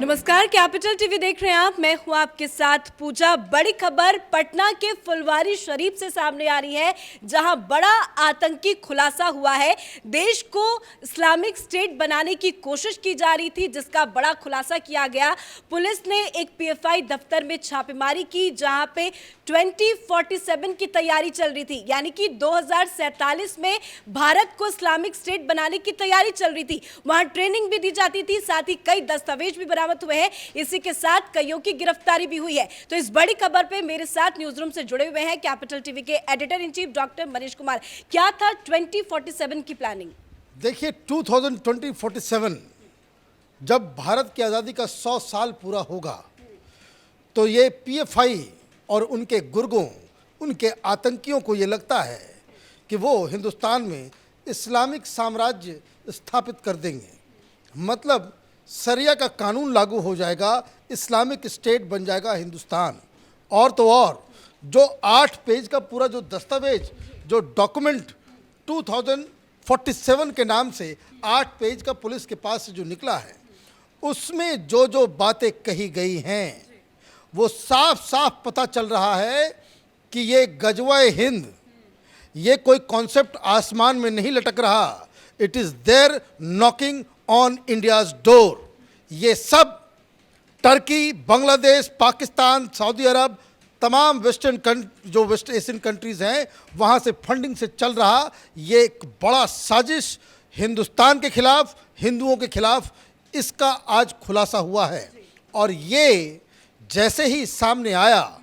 नमस्कार, capital TV देख रहे हैं आप। मैं हूं आपके साथ पूजा। बड़ी खबर पटना के फुलवारी शरीफ से सामने आ रही है, जहां बड़ा आतंकी खुलासा हुआ है। देश को इस्लामिक स्टेट बनाने की कोशिश की जा रही थी, जिसका बड़ा खुलासा किया गया। पुलिस ने एक पीएफआई दफ्तर में छापेमारी की, जहां पे 2047 की तैयारी चल रही थी, यानी कि 2047 में भारत को इस्लामिक स्टेट बनाने की तैयारी चल रही थी। वहां ट्रेनिंग भी दी जाती थी, साथ ही कई दस्तावेज भी बरामद हुए हैं। इसी के साथ कईयों की गिरफ्तारी भी हुई है। तो इस बड़ी खबर पे मेरे साथ न्यूज रूम से जुड़े हुए हैं कैपिटल टीवी के editor in chief doctor Manish Kumar. क्या था 2047 की प्लानिंग? देखिए, 2047 जब भारत की आज़ादी का 100 साल पूरा होगा, तो ये पीएफआई और उनके गुर्गों, उनके आतंकियों को ये लगता है कि वो हिंदुस्तान में इस्लामिक साम्राज्य स्थापित कर देंगे। मतलब शरिया का कानून लागू हो जाएगा, इस्लामिक स्टेट बन जाएगा हिंदुस्तान। और तो और जो 8 पेज का पूरा जो दस्तावेज, जो डॉक्यूमेंट 2047 के नाम से 8 पेज का पुलिस के पास से जो निकला है, उसमें जो जो बातें कही गई हैं, वो साफ साफ पता चल रहा है कि ये गजवाए हिंद, ये कोई कॉन्सेप्ट आसमान में नहीं लटक रहा। It is there knocking on India's door. ये सब टर्की, बांग्लादेश, पाकिस्तान, सऊदी अरब, तमाम जो वेस्ट एशियन कंट्रीज़ हैं, वहाँ से फंडिंग से चल रहा ये एक बड़ा साजिश हिंदुस्तान के खिलाफ, हिंदुओं के खिलाफ, इसका आज खुलासा हुआ है। और ये जैसे ही सामने आया,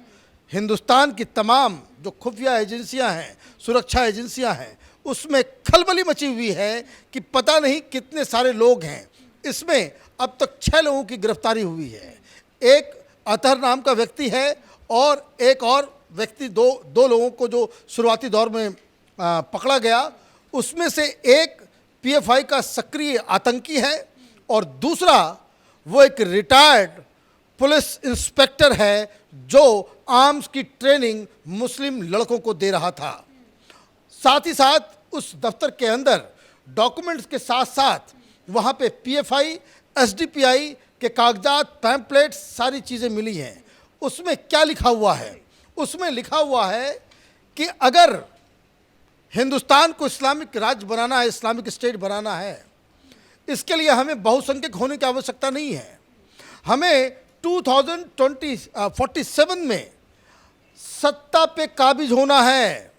हिंदुस्तान की तमाम जो खुफिया एजेंसियां हैं, सुरक्षा एजेंसियां हैं, उसमें खलबली मची हुई है कि पता नहीं कितने सारे लोग हैं। इसमें अब तक 6 लोगों की गिरफ्तारी हुई है। एक अतहर नाम का व्यक्ति है और एक और व्यक्ति, दो लोगों को जो शुरुआती दौर में पकड़ा गया, उसमें से एक पीएफआई का सक्रिय आतंकी है और दूसरा वो एक रिटायर्ड पुलिस इंस्पेक्टर है जो आर्म्स की ट्रेनिंग मुस्लिम लड़कों को दे रहा था। साथ ही साथ उस दफ्तर के अंदर डॉक्यूमेंट्स के साथ साथ वहाँ पे पीएफआई, एसडीपीआई के कागजात, पैम्पलेट्स, सारी चीज़ें मिली हैं। उसमें क्या लिखा हुआ है? उसमें लिखा हुआ है कि अगर हिंदुस्तान को इस्लामिक राज्य बनाना है, इस्लामिक स्टेट बनाना है, इसके लिए हमें बहुसंख्यक होने की आवश्यकता नहीं है। हमें 2047 में सत्ता पे काबिज होना है।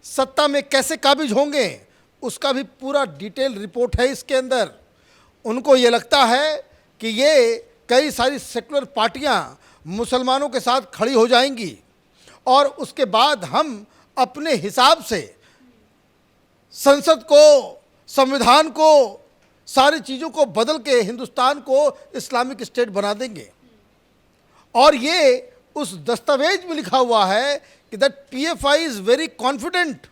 सत्ता में कैसे काबिज होंगे, उसका भी पूरा डिटेल रिपोर्ट है इसके अंदर। उनको ये लगता है कि ये कई सारी सेकुलर पार्टियां मुसलमानों के साथ खड़ी हो जाएंगी और उसके बाद हम अपने हिसाब से संसद को, संविधान को, सारी चीज़ों को बदल के हिंदुस्तान को इस्लामिक स्टेट बना देंगे। और ये उस दस्तावेज में लिखा हुआ है कि that PFI is very confident.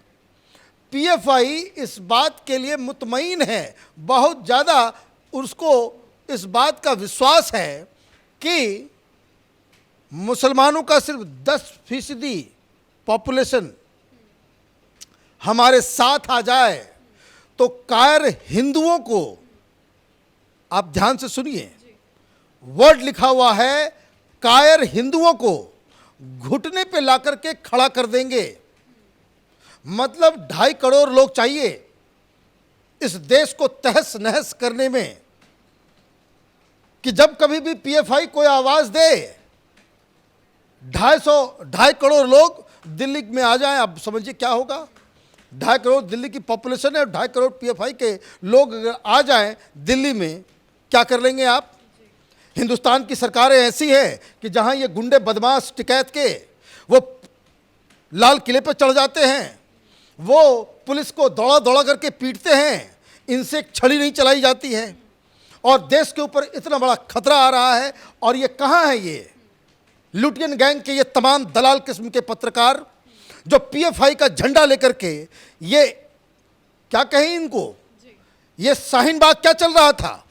PFI इस बात के लिए मुतमईन है, बहुत ज़्यादा उसको इस बात का विश्वास है कि मुसलमानों का सिर्फ 10% पॉपुलेशन हमारे साथ आ जाए तो कायर हिंदुओं को, आप ध्यान से सुनिए, वर्ड लिखा हुआ है, कायर हिंदुओं को घुटने पे लाकर के खड़ा कर देंगे। मतलब 2.5 करोड़ लोग चाहिए इस देश को तहस नहस करने में, कि जब कभी भी पीएफआई कोई आवाज दे, 2.5 करोड़ लोग दिल्ली में आ जाएं। अब समझिए क्या होगा। 2.5 करोड़ दिल्ली की पॉपुलेशन है और 2.5 करोड़ पीएफआई के लोग अगर आ जाएं दिल्ली में, क्या कर लेंगे आप? हिंदुस्तान की सरकारें ऐसी हैं कि जहां ये गुंडे, बदमाश, टिकैत के वो लाल किले पर चढ़ जाते हैं, वो पुलिस को दौड़ा दौड़ा करके पीटते हैं, इनसे एक छड़ी नहीं चलाई जाती है। और देश के ऊपर इतना बड़ा खतरा आ रहा है। और ये कहाँ है? ये लुटियन गैंग के ये तमाम दलाल किस्म के पत्रकार जो पीएफआई का झंडा लेकर के, ये क्या कहें इनको, ये शाहीन बाग क्या चल रहा था?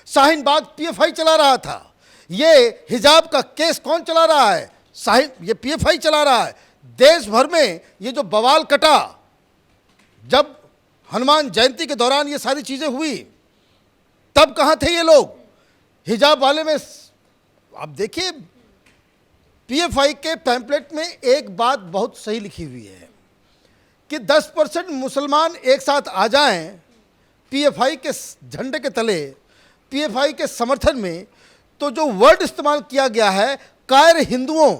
शाहीन बाग पीएफआई चला रहा था। ये हिजाब का केस कौन चला रहा है? ये पीएफआई चला रहा है। देश भर में ये जो बवाल कटा, जब हनुमान जयंती के दौरान ये सारी चीजें हुई, तब कहाँ थे ये लोग? हिजाब वाले में आप देखिए, पीएफआई के पैम्पलेट में एक बात बहुत सही लिखी हुई है कि 10% मुसलमान एक साथ आ जाएं पीएफआई के झंडे के तले, पीएफआई के समर्थन में, तो जो वर्ड इस्तेमाल किया गया है, कायर हिंदुओं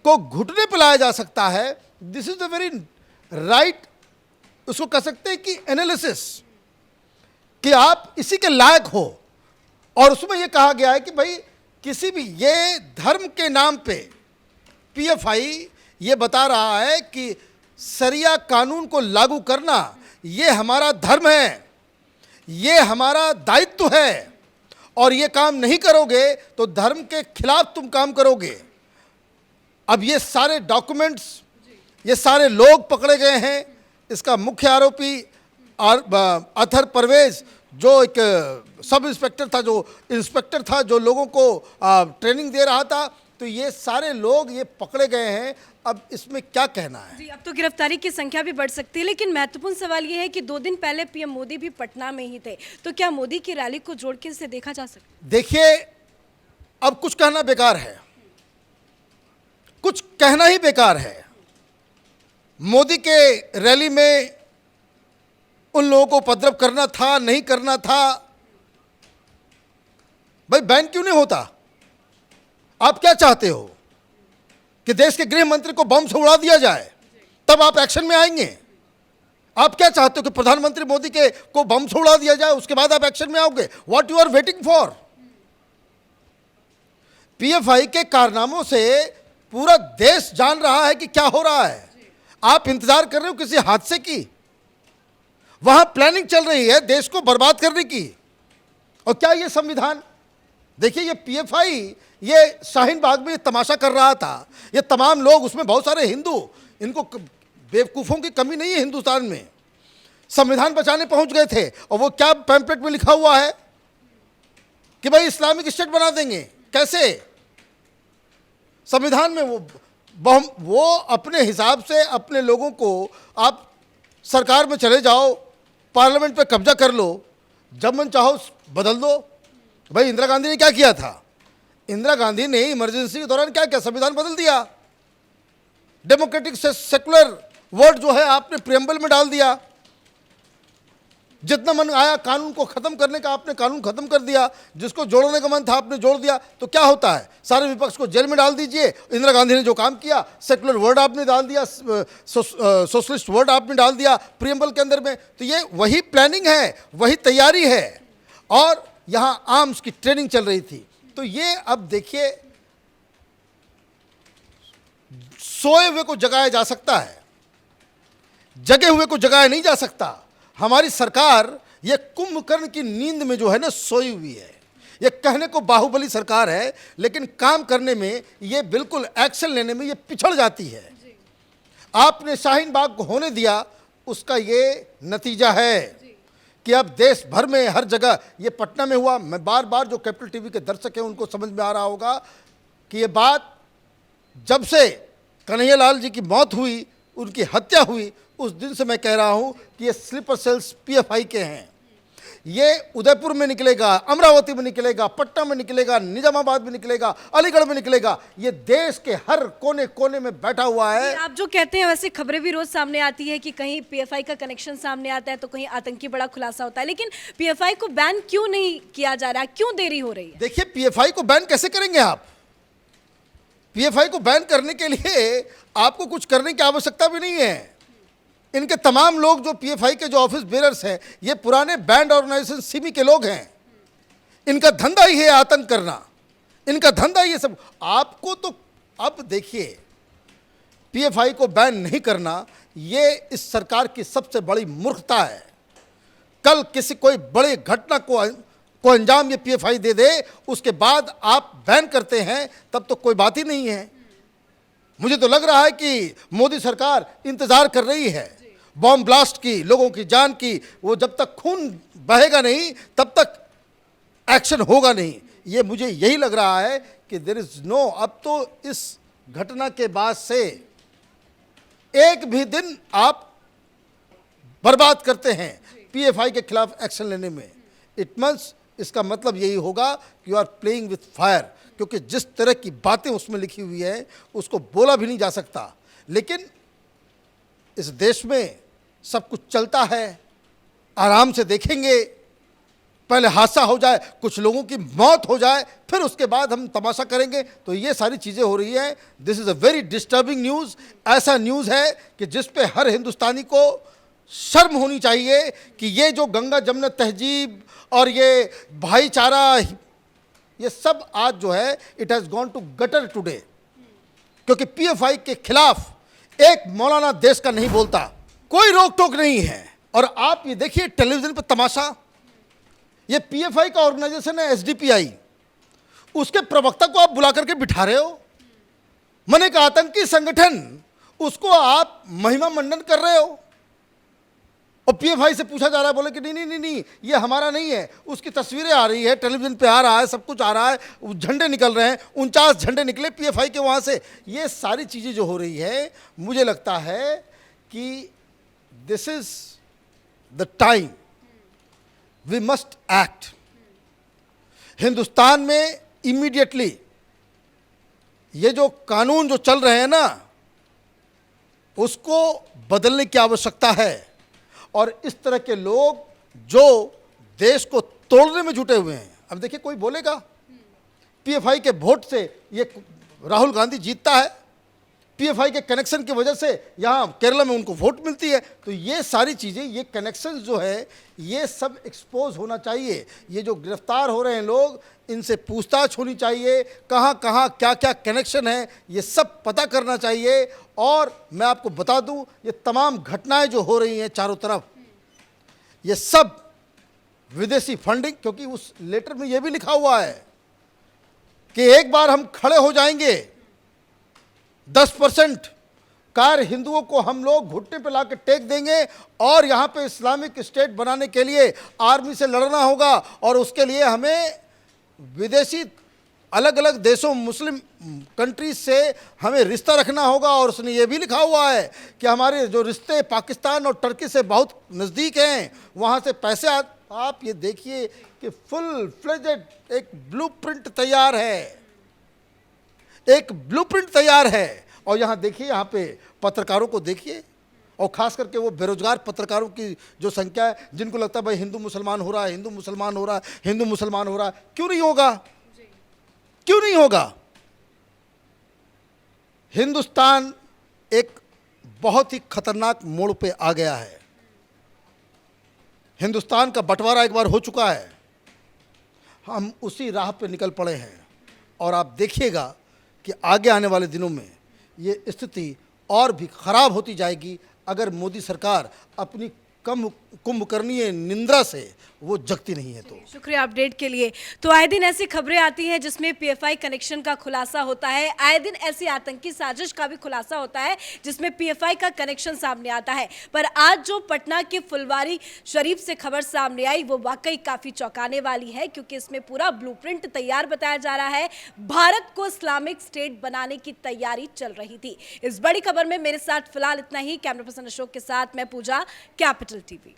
को घुटने पर लाया जा सकता है। This is the very right, उसको कह सकते हैं कि एनालिसिस, कि आप इसी के लायक हो। और उसमें यह कहा गया है कि भाई किसी भी, ये धर्म के नाम पे पीएफआई ये बता रहा है कि शरिया कानून को लागू करना ये हमारा धर्म है, ये हमारा दायित्व है, और ये काम नहीं करोगे तो धर्म के खिलाफ तुम काम करोगे। अब ये सारे डॉक्यूमेंट्स, ये सारे लोग पकड़े गए हैं। इसका मुख्य आरोपी अतहर परवेज, जो एक सब इंस्पेक्टर था, जो इंस्पेक्टर था, जो लोगों को ट्रेनिंग दे रहा था, तो ये सारे लोग ये पकड़े गए हैं। अब इसमें क्या कहना है? जी, अब तो गिरफ्तारी की संख्या भी बढ़ सकती है, लेकिन महत्वपूर्ण सवाल ये है कि 2 दिन पहले पीएम मोदी भी पटना में ही थे, तो क्या मोदी की रैली को जोड़ के इसे देखा जा सकता है? देखिए, अब कुछ कहना बेकार है, कुछ कहना ही बेकार है। मोदी के रैली में उन लोगों को उपद्रव करना था, नहीं करना था, भाई बैन क्यों नहीं होता? आप क्या चाहते हो कि देश के गृह मंत्री को बम से उड़ा दिया जाए, तब आप एक्शन में आएंगे? आप क्या चाहते हो कि प्रधानमंत्री मोदी के को बम से उड़ा दिया जाए, उसके बाद आप एक्शन में आओगे? What you are waiting for? PFI के कारनामों से पूरा देश जान रहा है कि क्या हो रहा है। आप इंतजार कर रहे हो किसी हादसे की? वहां प्लानिंग चल रही है देश को बर्बाद करने की। और क्या ये संविधान? देखिए, ये पीएफआई ये शाहीन बाग में तमाशा कर रहा था। ये तमाम लोग, उसमें बहुत सारे हिंदू, इनको बेवकूफ़ों की कमी नहीं है हिंदुस्तान में, संविधान बचाने पहुंच गए थे। और वो क्या पैम्पलेट में लिखा हुआ है कि भाई इस्लामिक स्टेट बना देंगे। कैसे? संविधान में वो अपने हिसाब से अपने लोगों को, आप सरकार में चले जाओ, पार्लियामेंट पे कब्जा कर लो, जब मन चाहो बदल दो। भाई इंदिरा गांधी ने क्या किया था? इंदिरा गांधी ने इमरजेंसी के दौरान क्या किया? संविधान बदल दिया। डेमोक्रेटिक से सेकुलर वर्ड जो है आपने प्रियम्बल में डाल दिया। जितना मन आया कानून को खत्म करने का, आपने कानून खत्म कर दिया। जिसको जोड़ने का मन था आपने जोड़ दिया। तो क्या होता है? सारे विपक्ष को जेल में डाल दीजिए। इंदिरा गांधी ने जो काम किया, सेकुलर वर्ड आपने डाल दिया, सोशलिस्ट वर्ड आपने डाल दिया प्रियम्बल के अंदर में। तो ये वही प्लानिंग है, वही तैयारी है। और यहां आर्म्स की ट्रेनिंग चल रही थी। तो ये अब देखिए, सोए हुए को जगाया जा सकता है, जगे हुए को जगाया नहीं जा सकता। हमारी सरकार ये कुंभकर्ण की नींद में जो है ना सोई हुई है। ये कहने को बाहुबली सरकार है, लेकिन काम करने में, ये बिल्कुल एक्शन लेने में ये पिछड़ जाती है। आपने शाहीन बाग को होने दिया, उसका ये नतीजा है कि अब देश भर में हर जगह, ये पटना में हुआ। मैं बार बार, जो कैपिटल टीवी के दर्शक हैं उनको समझ में आ रहा होगा कि ये बात जब से कन्हैयालाल जी की मौत हुई, उनकी हत्या हुई, उस दिन से मैं कह रहा हूं कि ये स्लीपर सेल्स पीएफआई के हैं। ये उदयपुर में निकलेगा, अमरावती में निकलेगा, पटना में निकलेगा, निजामाबाद में निकलेगा, अलीगढ़ में निकलेगा। ये देश के हर कोने कोने में बैठा हुआ है। आप जो कहते हैं, वैसे खबरें भी रोज सामने आती है कि कहीं पीएफआई का कनेक्शन सामने आता है तो कहीं आतंकी बड़ा खुलासा होता है, लेकिन पीएफआई को बैन क्यों नहीं किया जा रहा? क्यों देरी हो रही है? देखिए, पीएफआई को बैन कैसे करेंगे आप? पीएफआई को बैन करने के लिए आपको कुछ करने की आवश्यकता भी नहीं है। इनके तमाम लोग जो पीएफआई के जो ऑफिस बेरर्स हैं, ये पुराने बैंड ऑर्गेनाइजेशन सिमी के लोग हैं। इनका धंधा ही है आतंक करना, इनका धंधा ही है सब। आपको तो अब देखिए, पीएफआई को बैन नहीं करना, ये इस सरकार की सबसे बड़ी मूर्खता है। कल किसी कोई बड़ी घटना को अंजाम ये पीएफआई दे दे, उसके बाद आप बैन करते हैं, तब तो कोई बात ही नहीं है। मुझे तो लग रहा है कि मोदी सरकार इंतजार कर रही है बॉम्ब ब्लास्ट की, लोगों की जान की। वो जब तक खून बहेगा नहीं, तब तक एक्शन होगा नहीं। ये मुझे यही लग रहा है कि देयर इज नो, अब तो इस घटना के बाद से एक भी दिन आप बर्बाद करते हैं पीएफआई के खिलाफ एक्शन लेने में, इट मींस इसका मतलब यही होगा कि you are playing with fire, क्योंकि जिस तरह की बातें उसमें लिखी हुई है उसको बोला भी नहीं जा सकता। लेकिन इस देश में सब कुछ चलता है, आराम से देखेंगे, पहले हादसा हो जाए, कुछ लोगों की मौत हो जाए, फिर उसके बाद हम तमाशा करेंगे। तो ये सारी चीज़ें हो रही हैं। This is a very disturbing news. ऐसा न्यूज़ है कि जिस पे हर हिंदुस्तानी को शर्म होनी चाहिए कि ये जो गंगा जमुना तहजीब और ये भाईचारा, ये सब आज जो है it has gone to gutter today, क्योंकि पीएफआई के खिलाफ एक मौलाना देश का नहीं बोलता, कोई रोक टोक नहीं है। और आप ये देखिए टेलीविजन पर तमाशा, ये पीएफआई का ऑर्गेनाइजेशन है एसडीपीआई, उसके प्रवक्ता को आप बुला करके बिठा रहे हो। मन एक आतंकी संगठन, उसको आप महिमा मंडन कर रहे हो। और पीएफआई से पूछा जा रहा है, बोले कि नहीं, ये हमारा नहीं है। उसकी तस्वीरें आ रही है, टेलीविजन पे आ रहा है, सब कुछ आ रहा है, झंडे निकल रहे हैं, 49 झंडे निकले पीएफआई के वहाँ से। ये सारी चीज़ें जो हो रही है, मुझे लगता है कि this is the time we must act. Hindustan में इमीडिएटली ये जो कानून जो चल रहे हैं ना, उसको बदलने की आवश्यकता है। और इस तरह के लोग जो देश को तोड़ने में जुटे हुए हैं, अब देखिए कोई बोलेगा पीएफआई के वोट से ये राहुल गांधी जीतता है, पीएफआई के कनेक्शन की वजह से यहाँ केरला में उनको वोट मिलती है। तो ये सारी चीज़ें, ये कनेक्शन जो है, ये सब एक्सपोज होना चाहिए। ये जो गिरफ्तार हो रहे हैं लोग, इनसे पूछताछ होनी चाहिए, कहाँ कहाँ क्या क्या कनेक्शन है, ये सब पता करना चाहिए। और मैं आपको बता दूं, ये तमाम घटनाएं जो हो रही हैं चारों तरफ, ये सब विदेशी फंडिंग, क्योंकि उस लेटर में ये भी लिखा हुआ है कि एक बार हम खड़े हो जाएंगे, 10% कार हिंदुओं को हम लोग घुटने पे ला के टेक देंगे और यहाँ पे इस्लामिक स्टेट बनाने के लिए आर्मी से लड़ना होगा। और उसके लिए हमें विदेशी अलग अलग देशों, मुस्लिम कंट्रीज से हमें रिश्ता रखना होगा। और उसने ये भी लिखा हुआ है कि हमारे जो रिश्ते पाकिस्तान और टर्की से बहुत नज़दीक हैं, वहाँ से पैसे आप ये देखिए कि फुल फ्लेजेड एक ब्लूप्रिंट तैयार है, एक ब्लूप्रिंट तैयार है। और यहाँ देखिए, यहाँ पे पत्रकारों को देखिए, और ख़ास करके वो बेरोजगार पत्रकारों की जो संख्या है, जिनको लगता है भाई हिंदू मुसलमान हो रहा है, हिंदू मुसलमान हो रहा है, हिंदू मुसलमान हो रहा है। क्यों नहीं होगा, क्यों नहीं होगा? हिंदुस्तान एक बहुत ही खतरनाक मोड़ पे आ गया है। हिंदुस्तान का बंटवारा एक बार हो चुका है, हम उसी राह पे निकल पड़े हैं। और आप देखिएगा कि आगे आने वाले दिनों में ये स्थिति और भी खराब होती जाएगी अगर मोदी सरकार अपनी कुंभकर्णीय निंद्रा से वो जगती नहीं है। तो शुक्रिया अपडेट के लिए। तो आए दिन ऐसी खबरें आती हैं जिसमें पीएफआई कनेक्शन का खुलासा होता है, आए दिन ऐसी आतंकी साजिश का भी खुलासा होता है जिसमें पीएफआई का कनेक्शन सामने आता है। पर आज जो पटना के फुलवारी शरीफ से खबर सामने आई, वो वाकई काफी चौंकाने वाली है, क्योंकि इसमें पूरा ब्लूप्रिंट तैयार बताया जा रहा है। भारत को इस्लामिक स्टेट बनाने की तैयारी चल रही थी। इस बड़ी खबर में मेरे साथ फिलहाल इतना ही। कैमरा पर्सन अशोक के साथ मैं पूजा, कैपिटल टीवी।